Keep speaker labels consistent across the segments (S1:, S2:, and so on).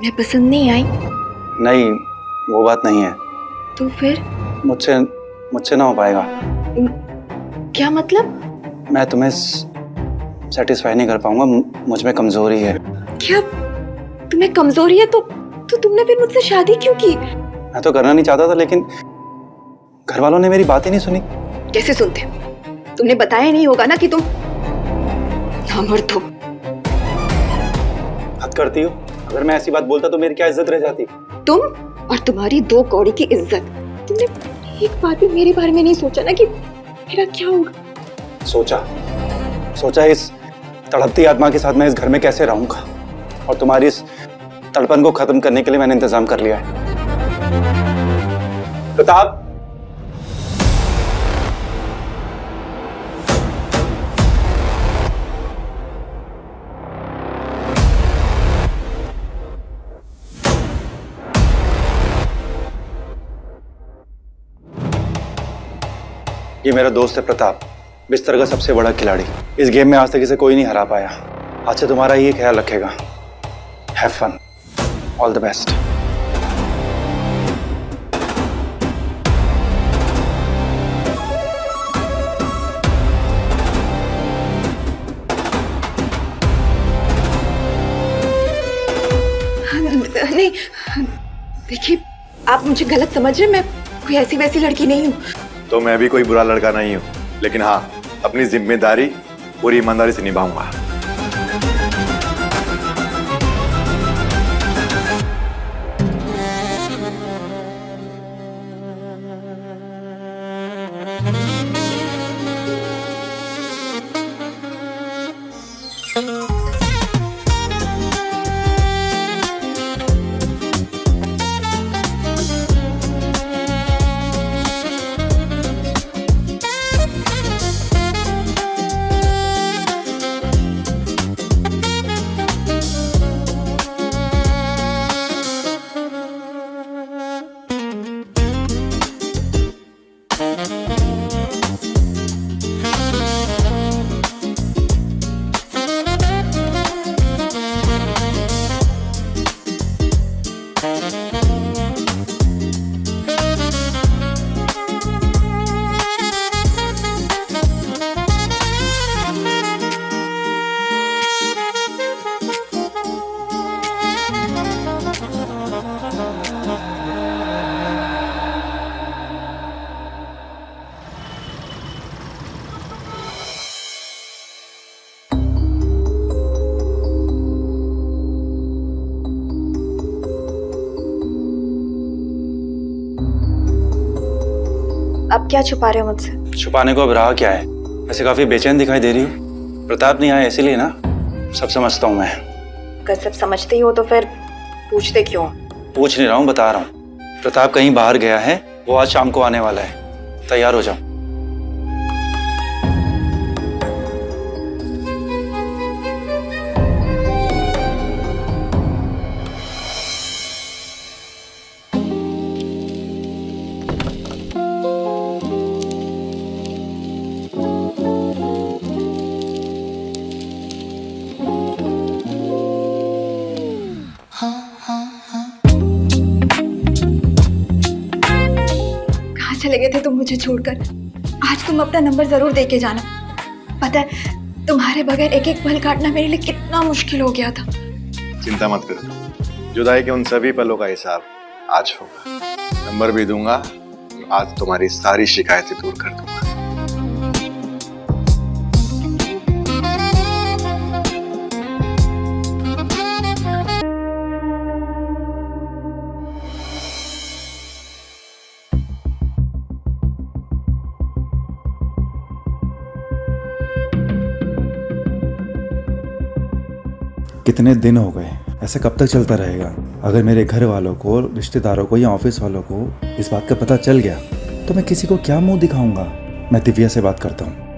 S1: मैं पसंद नहीं आई?
S2: नहीं, वो बात नहीं है।
S1: तो फिर?
S2: मुझसे ना हो पाएगा।
S1: क्या मतलब?
S2: मैं तुम्हें सेटिस्फाई नहीं कर पाऊंगा, मुझ में कमजोरी है।
S1: क्या तुम्हें कमजोरी है? तो तुमने फिर मुझसे शादी क्यों की?
S2: मैं तो करना नहीं चाहता था, लेकिन घर वालों ने मेरी बात ही नहीं सुनी।
S1: कैसे सुनते? तुमने बताया नहीं होगा ना कि तुम नामर्द हो।
S2: हद करती हो। अगर मैं ऐसी बात बोलता तो मेरी क्या इज्जत रह जाती?
S1: तुम और तुम्हारी 2 कौड़ी की इज्जत। तुमने एक बार भी मेरे बारे में नहीं सोचा ना कि मेरा क्या होगा?
S2: सोचा इस तड़पती आत्मा के साथ मैं इस घर में कैसे रहूंगा, और तुम्हारी इस तड़पन को खत्म करने के लिए मैंने इंतजाम कर लिया है। प्रताप, ये मेरा दोस्त है प्रताप, बिस्तर का सबसे बड़ा खिलाड़ी। इस गेम में आज तक इसे कोई नहीं हरा पाया। आज से तुम्हारा ये ख्याल रखेगा। Have fun, all the best.
S1: नहीं, देखिए, आप मुझे गलत समझ रहे हैं। मैं कोई ऐसी वैसी लड़की नहीं हूँ।
S3: तो मैं भी कोई बुरा लड़का नहीं हूँ, लेकिन हाँ, अपनी जिम्मेदारी पूरी ईमानदारी से निभाऊंगा।
S1: अब क्या छुपा रहे हो मुझसे?
S2: छुपाने को अब रहा क्या है? वैसे काफी बेचैन दिखाई दे रही हो। प्रताप नहीं आया इसीलिए ना? सब समझता हूँ मैं।
S1: अगर सब समझते ही हो तो फिर पूछते क्यों?
S2: पूछ नहीं रहा हूँ, बता रहा हूँ। प्रताप कहीं बाहर गया है, वो आज शाम को आने वाला है। तैयार हो जाओ।
S1: चले गए थे तुम मुझे छोड़कर। आज तुम अपना नंबर जरूर दे के जाना। पता है, तुम्हारे बगैर एक एक पल काटना मेरे लिए कितना मुश्किल हो गया था।
S3: चिंता मत करो, जुदाई के उन सभी पलों का हिसाब आज होगा। नंबर भी दूंगा, आज तुम्हारी सारी शिकायतें दूर कर दूंगा।
S4: कितने दिन हो गए, ऐसा कब तक चलता रहेगा? अगर मेरे घर वालों को, रिश्तेदारों को या ऑफिस वालों को इस बात का पता चल गया तो मैं किसी को क्या मुंह दिखाऊंगा? मैं दिव्या से बात करता हूँ।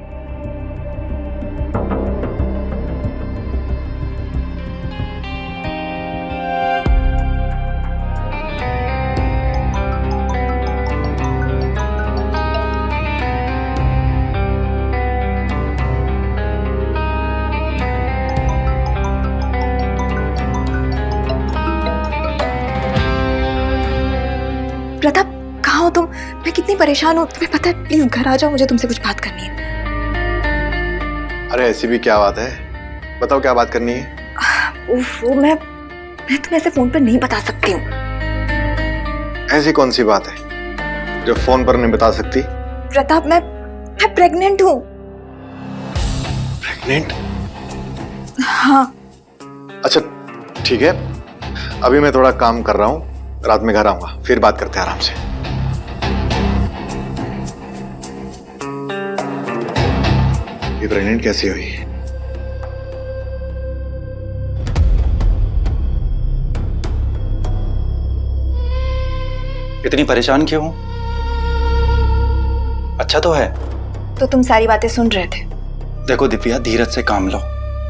S1: प्रताप कहाँ हो तुम? मैं कितनी परेशान हूँ, तुम्हें पता है? प्लीज घर आ जाओ, मुझे तुमसे कुछ बात करनी है।
S3: अरे ऐसी भी क्या बात है, बताओ क्या बात करनी है।
S1: वो मैं तुम्हें ऐसे फोन पर नहीं बता सकती हूँ।
S3: ऐसी कौन सी बात है जो फोन पर नहीं बता सकती?
S1: प्रताप मैं प्रेग्नेंट हूँ।
S3: प्रेग्नेंट?
S1: हाँ।
S3: अच्छा ठीक है, अभी मैं थोड़ा काम कर रहा हूँ, रात में घर आऊंगा, फिर बात करते हैं आराम से। ये प्रेग्नेंट कैसी हुई?
S2: इतनी परेशान क्यों? अच्छा तो है।
S1: तो तुम सारी बातें सुन रहे थे?
S2: देखो दिव्या, धीरज से काम लो,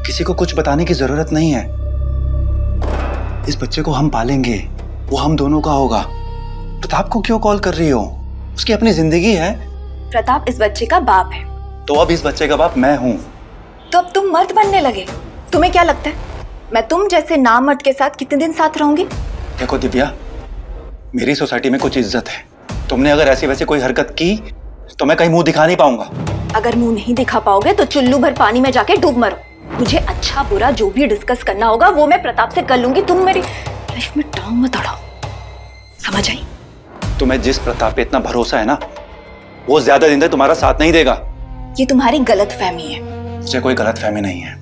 S2: किसी को कुछ बताने की जरूरत नहीं है। इस बच्चे को हम पालेंगे, वो हम दोनों का होगा। प्रताप को क्यों कॉल कर रही हो? उसकी अपनी जिंदगी है।
S1: प्रताप इस बच्चे का बाप है।
S2: तो अब इस बच्चे का बाप मैं हूँ।
S1: तो अब तुम मर्द बनने लगे? तुम्हें क्या लगता है मैं तुम जैसे नामर्द के साथ कितने दिन साथ रहूंगी?
S2: देखो दिव्या, मेरी सोसाइटी में कुछ इज्जत है। तुमने अगर ऐसी वैसी कोई हरकत की तो मैं कहीं मुंह दिखा नहीं पाऊंगा।
S1: अगर मुंह नहीं दिखा पाओगे तो चुल्लू भर पानी में जाके डूब मरो। मुझे अच्छा बुरा जो भी डिस्कस करना होगा वो मैं प्रताप से कर लूंगी। तुम मेरी लाइफ में टांग मत अड़ाओ, समझ आई?
S2: तुम्हें जिस प्रताप पे इतना भरोसा है ना, वो ज्यादा दिन तक तुम्हारा साथ नहीं देगा।
S1: ये तुम्हारी गलतफहमी है।
S2: मुझे कोई गलतफहमी नहीं है,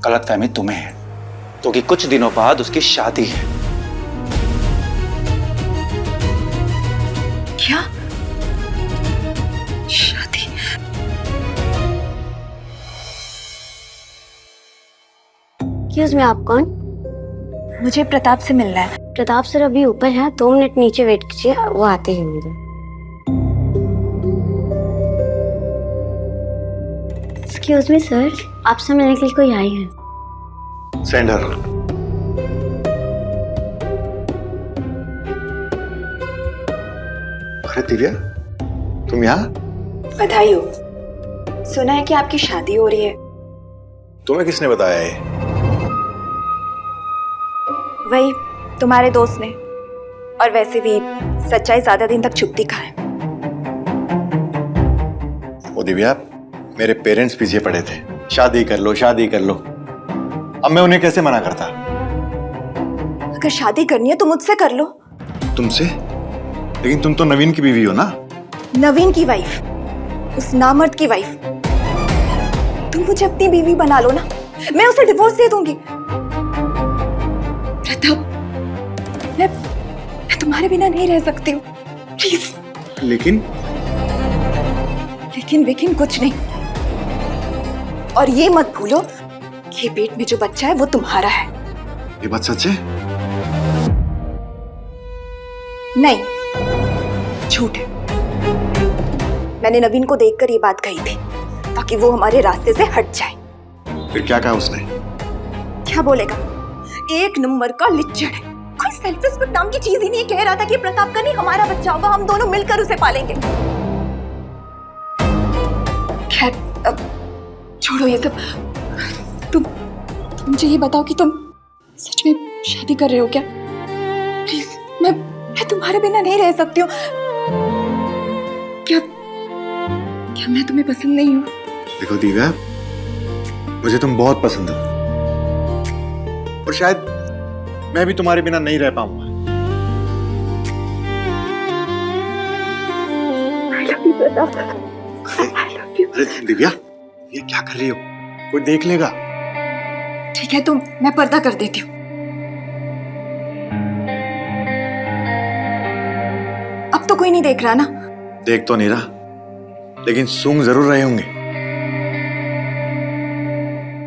S2: गलतफहमी तुम्हें है, क्योंकि कुछ दिनों बाद उसकी शादी है।
S1: क्या शादी?
S5: एक्सक्यूज मी, आप कौन?
S1: मुझे प्रताप से मिलना है।
S5: प्रताप सर अभी ऊपर है, 2 मिनट नीचे वेट कीजिए, वो आते ही होंगे। एक्सक्यूज मी सर, आपसे मिलने के लिए कोई आई है।
S3: Send her. अरे दिव्या, तुम यहाँ?
S1: बधाई हो। सुना है कि आपकी शादी हो रही है।
S3: तुम्हें किसने बताया ये?
S1: वही तुम्हारे दोस्त ने। और वैसे भी सच्चाई ज्यादा दिन तक छुपती कहाँ है।
S3: वो दिव्या, मेरे पेरेंट्स पीछे पड़े थे, शादी कर लो शादी कर लो। अब मैं उन्हें कैसे मना करता?
S1: अगर शादी करनी है तो मुझसे कर लो।
S3: तुमसे? लेकिन तुम तो नवीन की बीवी हो ना।
S1: नवीन की वाइफ, उस नामर्द की वाइफ। तुम मुझे अपनी बीवी बना लो ना, मैं उसे डिवोर्स दे दूंगी। प्रताप, मैं तुम्हारे बिना नहीं रह सकती हूँ, प्लीज।
S3: लेकिन
S1: लेकिन कुछ नहीं। और ये मत भूलो कि पेट में जो बच्चा है वो तुम्हारा है।
S3: ये बात सच है?
S1: नहीं, झूठ है। मैंने नवीन को देखकर ये बात कही थी ताकि वो हमारे रास्ते से हट जाए।
S3: फिर क्या कहा उसने?
S1: क्या बोलेगा? एक नंबर का लिच्चड़ है। कोई सेल्फ रिस्पेक्ट नाम की चीज ही नहीं। कह रहा था कि प्रताप का नहीं हमारा बच्चा होगा, हम दोनों मिलकर उसे पालेंगे। खैर अब छोड़ो ये सब। तुम मुझे ये बताओ कि तुम सच में शादी कर रहे हो क्या? प्लीज, मैं तुम्हारे बिना नहीं रह सकती हूँ। क्या मैं तुम्हें पसंद नहीं हूँ?
S3: देखो दिव्या, मुझे तुम बहुत पसंद हो और शायद मैं भी तुम्हारे बिना नहीं रह पाऊंगा। अरे दिव्या, ये क्या कर रही हो? कोई देख लेगा।
S1: ठीक है, तो मैं पर्दा कर देती हूँ। अब तो कोई नहीं देख रहा ना?
S3: देख तो नहीं रहा, लेकिन सूंघ जरूर रहे होंगे।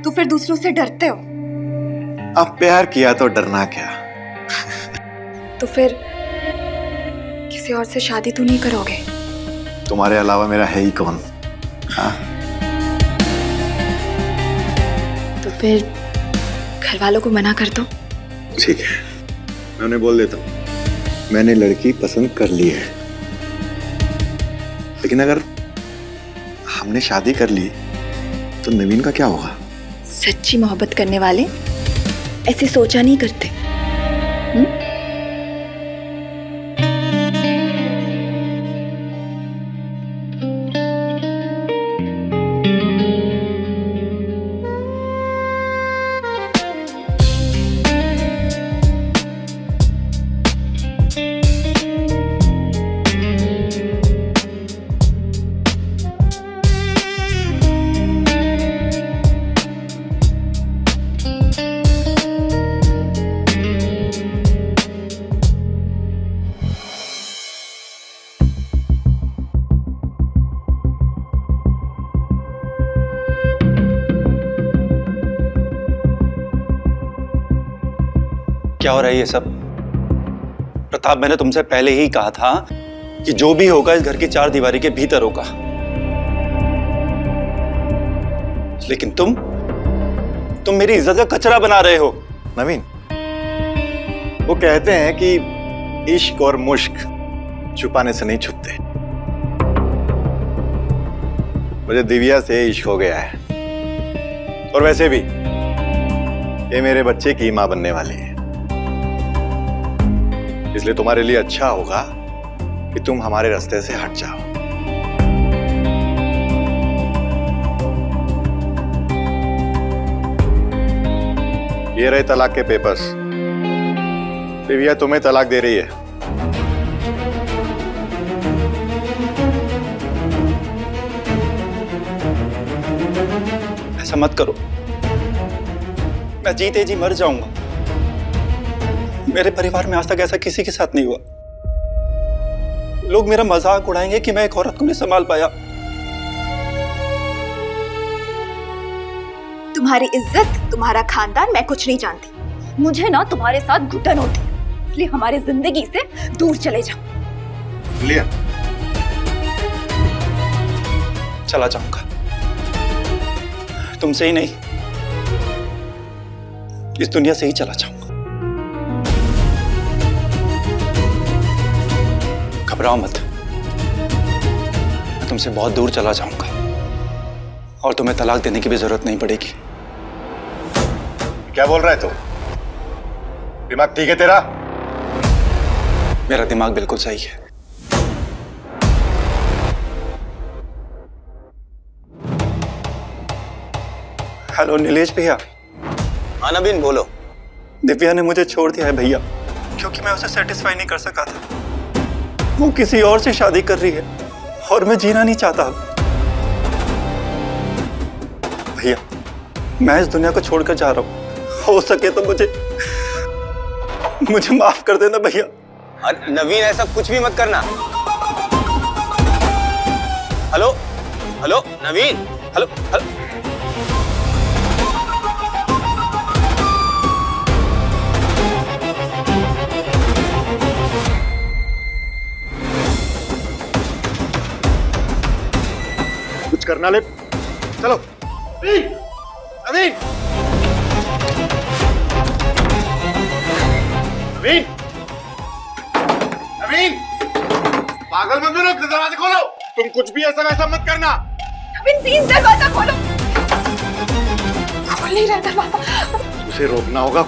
S1: तो फिर दूसरों से डरते हो?
S3: अब प्यार किया तो डरना क्या।
S1: तो फिर किसी और से शादी तो नहीं करोगे?
S3: तुम्हारे अलावा मेरा है ही कौन? हाँ?
S1: तो फिर घर वालों को मना कर दो।
S3: ठीक है, मैं उन्हें बोल देता हूँ मैंने लड़की पसंद कर ली है। लेकिन अगर हमने शादी कर ली तो नवीन का क्या होगा?
S1: सच्ची मोहब्बत करने वाले ऐसे सोचा नहीं करते।
S2: क्या हो रहा है ये सब? प्रताप, मैंने तुमसे पहले ही कहा था कि जो भी होगा इस घर की चार दीवारी के भीतर होगा, लेकिन तुम मेरी इज्जत का कचरा बना रहे हो।
S3: नवीन, वो कहते हैं कि इश्क और मुश्क छुपाने से नहीं छुपते। मुझे दिव्या से इश्क हो गया है, और वैसे भी ये मेरे बच्चे की मां बनने वाली है, इसलिए तुम्हारे लिए अच्छा होगा कि तुम हमारे रास्ते से हट जाओ। ये रहे तलाक के पेपर्स। दिव्या तुम्हें तलाक दे रही है।
S2: ऐसा मत करो, मैं जीते जी मर जाऊंगा। मेरे परिवार में आज तक ऐसा किसी के साथ नहीं हुआ। लोग मेरा मजाक उड़ाएंगे कि मैं एक औरत को नहीं संभाल पाया।
S1: तुम्हारी इज्जत, तुम्हारा खानदान मैं कुछ नहीं जानती। मुझे ना तुम्हारे साथ घुटन होती है, इसलिए हमारी जिंदगी से दूर चले जाओ।
S3: लिया
S2: चला जाऊंगा, तुमसे ही नहीं, इस दुनिया से ही चला जाऊंगा। घबराओ मत, मैं तुमसे बहुत दूर चला जाऊंगा और तुम्हें तलाक देने की भी जरूरत नहीं पड़ेगी।
S3: क्या बोल रहा है तू? दिमाग ठीक है तेरा?
S2: मेरा दिमाग बिल्कुल सही है। हेलो नीलेश भैया।
S6: हाँ नवीन, बोलो।
S2: दिव्या ने मुझे छोड़ दिया है भैया, क्योंकि मैं उसे सेटिस्फाई नहीं कर सका था। वो किसी और से शादी कर रही है और मैं जीना नहीं चाहता। भैया, मैं इस दुनिया को छोड़कर जा रहा हूँ। हो सके तो मुझे माफ कर देना भैया।
S6: अरे नवीन, ऐसा कुछ भी मत करना। हेलो हेलो नवीन, हेलो हेलो।
S3: कुछ करना ले, चलो। नवीन, नवीन, नवीन, नवीन, पागल मत बनो, दरवाजा खोलो। तुम कुछ भी ऐसा वैसा मत करना।
S1: नवीन प्लीज दरवाजा खोलो। खोल नहीं रहा दरवाजा।
S3: उसे रोकना होगा,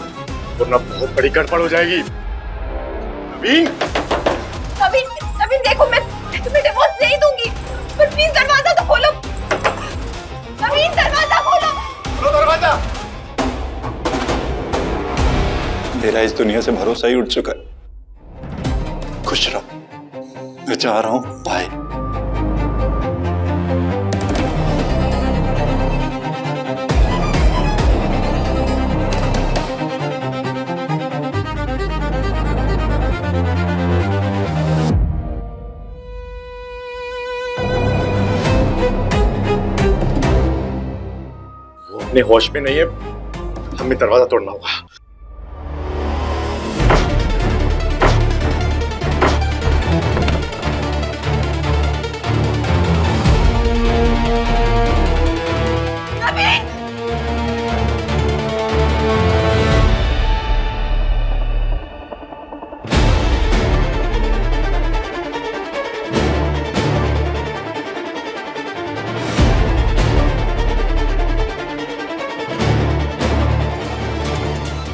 S3: वरना बहुत बड़ी गड़बड़ हो जाएगी। नवीन,
S1: नवीन, नवीन देखो, मैं तुम्हें डिवोर्स दे ही दूंगी, पर प्लीज दरवाजा तो खोलो। नवीन दरवाजा खोलो।
S3: खोलो दरवाजा।
S2: मेरा इस दुनिया से भरोसा ही उठ चुका है। खुश रहो, मैं जा रहा हूं। बाय।
S3: वो अपने होश में नहीं है, हमें दरवाजा तोड़ना होगा।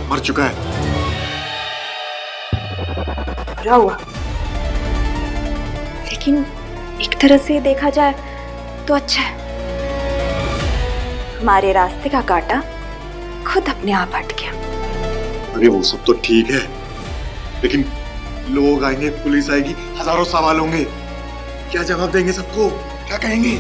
S3: मर चुका है।
S1: बुरा हुआ, लेकिन एक तरह से देखा जाए तो अच्छा है। हमारे रास्ते का कांटा खुद अपने आप हट गया।
S3: अरे वो सब तो ठीक है, लेकिन लोग आएंगे, पुलिस आएगी, हजारों सवाल होंगे। क्या जवाब देंगे सबको? क्या कहेंगे?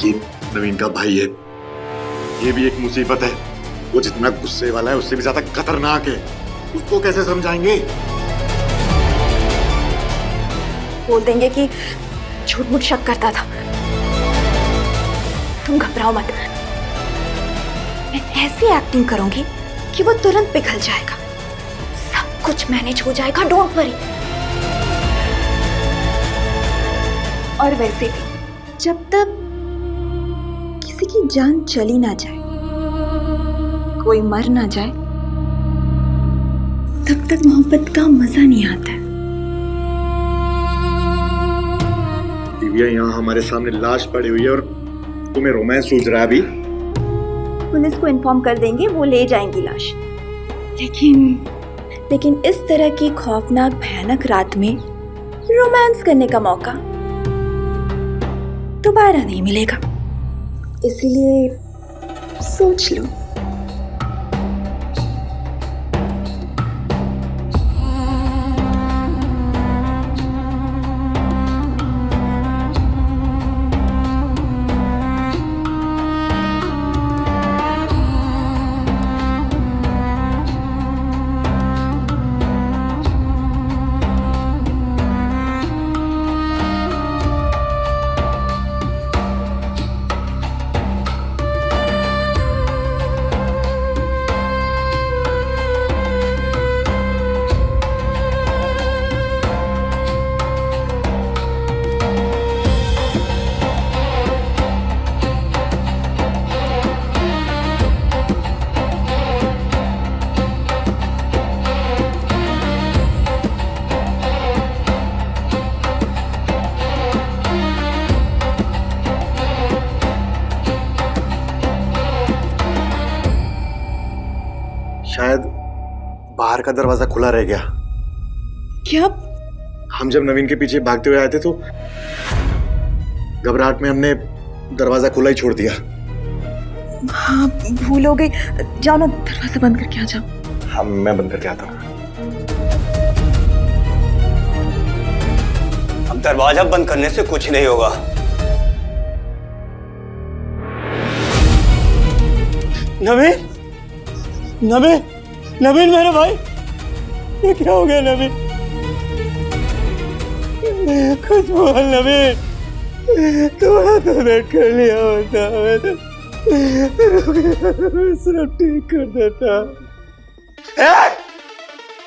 S3: ये नवीन का भाई है, ये भी एक मुसीबत है। वो जितना गुस्से वाला है उससे भी ज्यादा खतरनाक है। उसको कैसे समझाएंगे?
S1: बोल देंगे कि झूठ मूठ शक करता था। तुम घबराओ मत, मैं ऐसी एक्टिंग करूंगी कि वो तुरंत पिघल जाएगा। सब कुछ मैनेज हो जाएगा, डोंट वरी। और वैसे भी जब तक किसी की जान चली ना जाए, कोई मर ना जाए, तब तक मोहब्बत का मजा नहीं आता है।
S3: दिव्या यहाँ हमारे सामने लाश पड़ी हुई है और तुम्हें रोमांस सूझ रहा है अभी?
S1: पुलिस को इन्फॉर्म कर देंगे, वो ले जाएंगी लाश। लेकिन इस तरह की खौफनाक भयानक रात में रोमांस करने का मौका दोबारा नहीं मिलेगा, इसीलिए सोच लो।
S3: शायद बाहर का दरवाजा खुला रह गया।
S1: क्या?
S3: हम जब नवीन के पीछे भागते हुए आए थे तो घबराहट में हमने दरवाजा खुला ही छोड़ दिया।
S1: हाँ, भूल हो गई। जाओ ना, दरवाजा बंद करके आ जाओ।
S3: हाँ, मैं बंद करके आता हूँ।
S6: अब दरवाजा बंद करने से कुछ नहीं होगा। नवीन, नवीन, नवीन मेरे भाई, ये क्या हो गया नवीन? कुछ बोल नवीन, थोड़ा तो वेट कर लिया होता, मैं सब ठीक कर देता।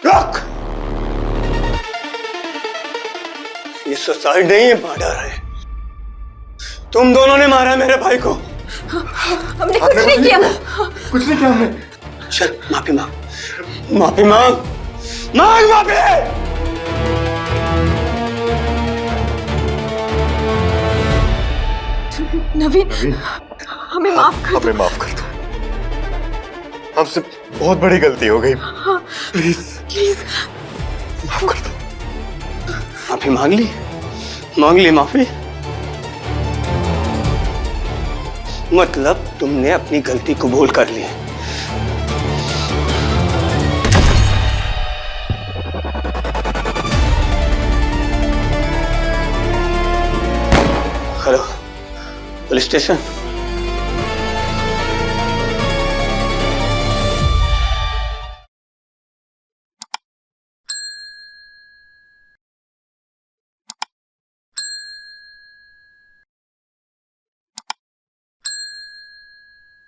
S6: रुक! ये सुसाइड नहीं है, मर्डर है। तुम दोनों ने मारा मेरे भाई को।
S1: हमने कुछ नहीं किया।
S3: कुछ नहीं किया हमने।
S6: चल माफी मांग, माफी मांग, मांग माफी।
S1: नवीन, हमें माफ कर दो।
S3: हमें माफ कर दो। हमसे बहुत बड़ी गलती हो गई। प्लीज
S1: प्लीज
S3: माफ कर दो।
S6: माफी मांग ली, मांग ली माफी। मतलब तुमने अपनी गलती कबूल कर ली। Hello, police station.